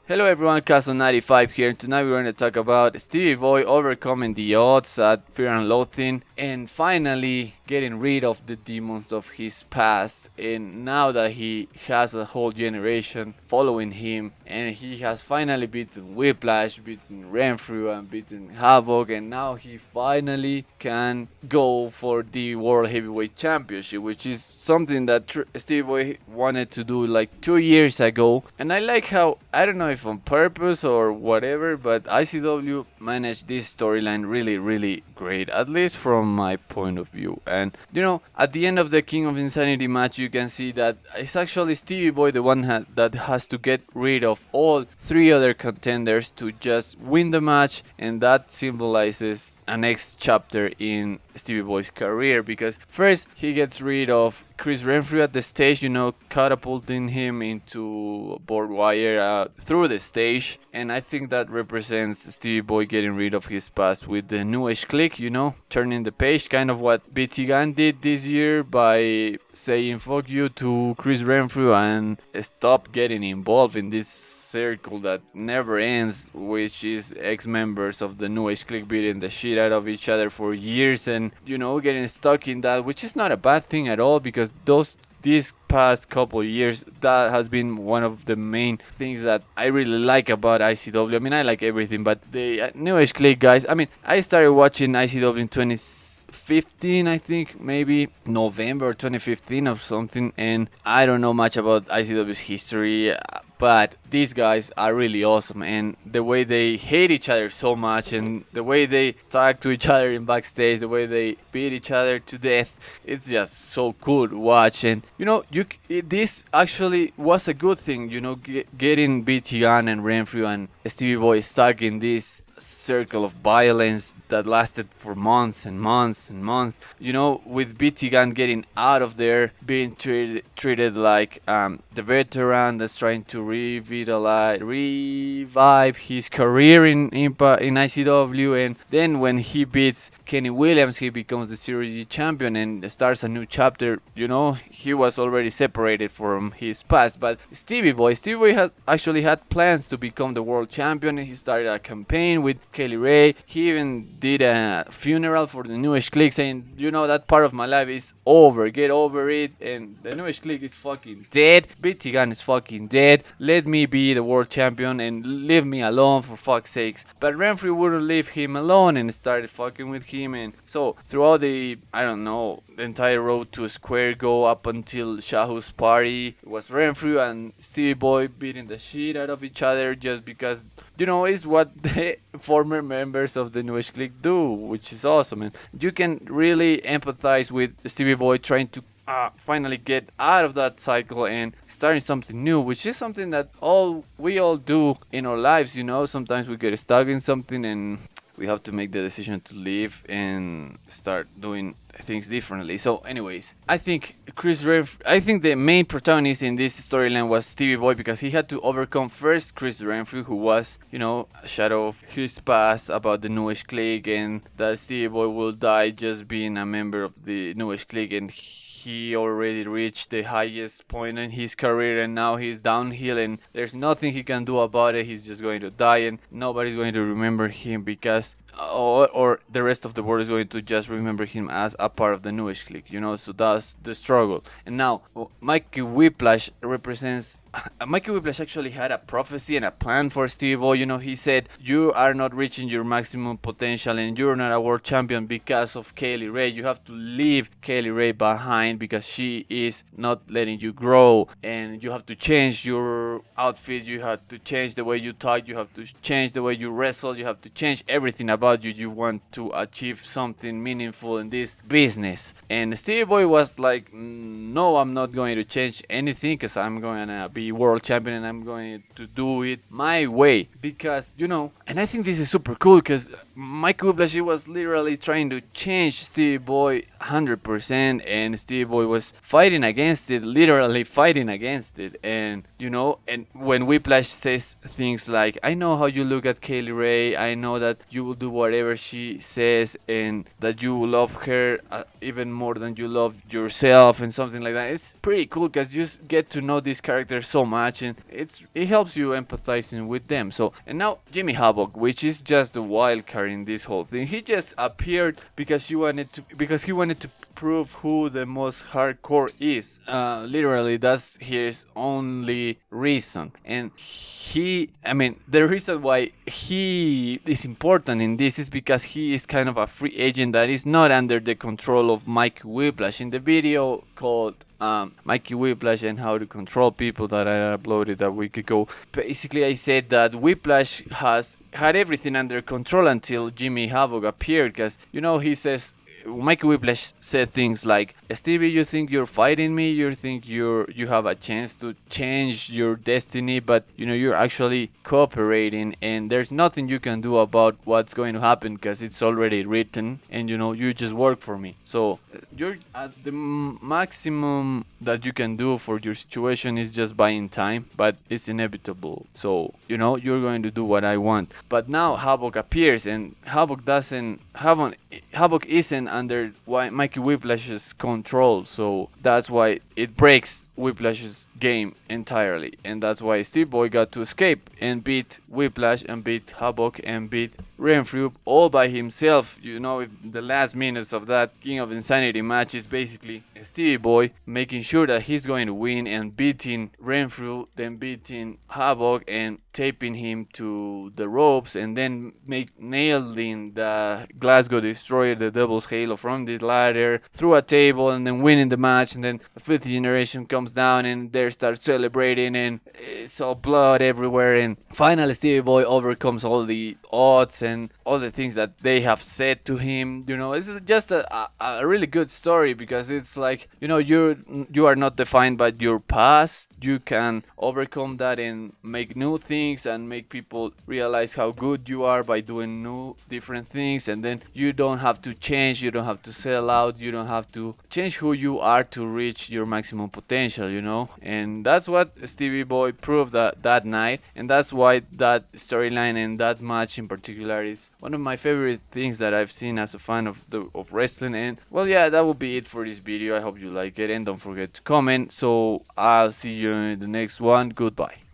Hello everyone, Castle95 here, and tonight we're going to talk about Stevie Boy overcoming the odds at Fear and Loathing and finally getting rid of the demons of his past. And now that he has a whole generation following him, and he has finally beaten Whiplash, beaten Renfrew, and beaten Havoc, and now he finally can go for the World Heavyweight Championship, which is something that Stevie Boy wanted to do like 2 years ago. And I like how, I don't know if on purpose or whatever, but ICW managed this storyline really great, at least from my point of view. And at the end of the King of Insanity match, you can see that it's actually Stevie Boy the one that has to get rid of all three other contenders to just win the match, and that symbolizes a next chapter in Stevie Boy's career, because first he gets rid of Chris Renfrew at the stage, catapulting him into barbed wire through the stage, and I think that represents Stevie Boy getting rid of his past with the New Age Clique, turning the page, kind of what BT Gunn did this year by saying fuck you to Chris Renfrew and stop getting involved in this circle that never ends, which is ex-members of the New Age Clique beating the shit out of each other for years and, getting stuck in that, which is not a bad thing at all, because these past couple years, that has been one of the main things that I really like about ICW. I mean, I like everything, but the New Age Clique guys, I started watching ICW in 2015, I think, maybe November 2015 or something, and I don't know much about ICW's history, but these guys are really awesome, and the way they hate each other so much, and the way they talk to each other in backstage, the way they beat each other to death, it's just so cool to watch. And this actually was a good thing, getting BT Gunn and Renfrew and Stevie Boy stuck in this circle of violence that lasted for months and months and months. With BT Gunn getting out of there, being treated like the veteran that's trying to revive his career in ICW, and then when he beats Kenny Williams, he becomes the Series G champion and starts a new chapter. He was already separated from his past, but Stevie Boy has actually had plans to become the world champion. He started a campaign with Kelly Ray. He even did a funeral for the New Age Clique, saying, that part of my life is over, get over it, and the New Age Clique is fucking dead, BT Gunn is fucking dead, let me be the world champion and leave me alone, for fuck's sakes. But Renfrew wouldn't leave him alone and started fucking with him, and so throughout the entire road to Square Go up until Shahu's party, it was Renfrew and Stevie Boy beating the shit out of each other just because, it's what the former members of the New Age Clique do, which is awesome. And you can really empathize with Stevie Boy trying to finally get out of that cycle and starting something new, which is something that we all do in our lives. Sometimes we get stuck in something and we have to make the decision to leave and start doing things differently. So anyways, I think the main protagonist in this storyline was Stevie Boy, because he had to overcome first Chris Renfrew, who was, a shadow of his past about the New Age Clique, and that Stevie Boy will die just being a member of the New Age Clique, and he already reached the highest point in his career, and now he's downhill and there's nothing he can do about it. He's just going to die and nobody's going to remember him, because or the rest of the world is going to just remember him as a part of the New Age Clique, so that's the struggle. And now Mikey Whiplash actually had a prophecy and a plan for Stevie Boy. He said, you are not reaching your maximum potential and you're not a world champion because of Kaylee Ray. You have to leave Kaylee Ray behind because she is not letting you grow, and you have to change your outfit, you have to change the way you talk, you have to change the way you wrestle, you have to change everything about you. You want to achieve something meaningful in this business. And Stevie Boy was like, no, I'm not going to change anything, because I'm going to be world champion and I'm going to do it my way, because and I think this is super cool, because Mike Whiplash was literally trying to change Stevie Boy 100%, and Stevie Boy was fighting against it, literally fighting against it. And and when Whiplash says things like, I know how you look at Kaylee Ray, I know that you will do whatever she says and that you love her even more than you love yourself, and something like that, it's pretty cool, because you get to know this character so much, and it helps you empathizing with them. So, and now Jimmy Havoc, which is just the wild card in this whole thing, he just appeared because he wanted to prove who the most hardcore is. Literally, that's his only reason. And the reason why he is important in this is because he is kind of a free agent that is not under the control of Mike Whiplash. In the video called Mikey Whiplash and How to Control People that I uploaded a week ago, basically I said that Whiplash had everything under control until Jimmy Havoc appeared, because he says, Mikey Whiplash said things like, Stevie, you think you're fighting me, you think you have a chance to change your destiny, but you're actually cooperating, and there's nothing you can do about what's going to happen because it's already written, and you just work for me. So you're at the maximum that you can do for your situation is just buying time, but it's inevitable. So you're going to do what I want. But now Havoc appears, and Havoc isn't under Mikey Whiplash's control, so that's why it breaks Whiplash's game entirely, and that's why Steve Boy got to escape and beat Whiplash and beat Havoc and beat Renfrew all by himself. The last minutes of that King of Insanity match is basically Stevie Boy making sure that he's going to win and beating Renfrew, then beating Havoc and taping him to the ropes, and then nailing the Glasgow Destroyer, the Devil's Halo, from this ladder through a table, and then winning the match. And then the Fifth Generation comes down and they start celebrating, and it's all blood everywhere, and finally Stevie Boy overcomes all the odds and all the things that they have said to him. It's just a really good story, because it's like, you are not defined by your past. You can overcome that and make new things and make people realize how good you are by doing new different things. And then you don't have to change, you don't have to sell out, you don't have to change who you are to reach your maximum potential. And that's what Stevie Boy proved that night, and that's why that storyline and that match in particular is one of my favorite things that I've seen as a fan of wrestling. And well, yeah, that will be it for this video. I hope you like it, and don't forget to comment. So I'll see you in the next one. Goodbye.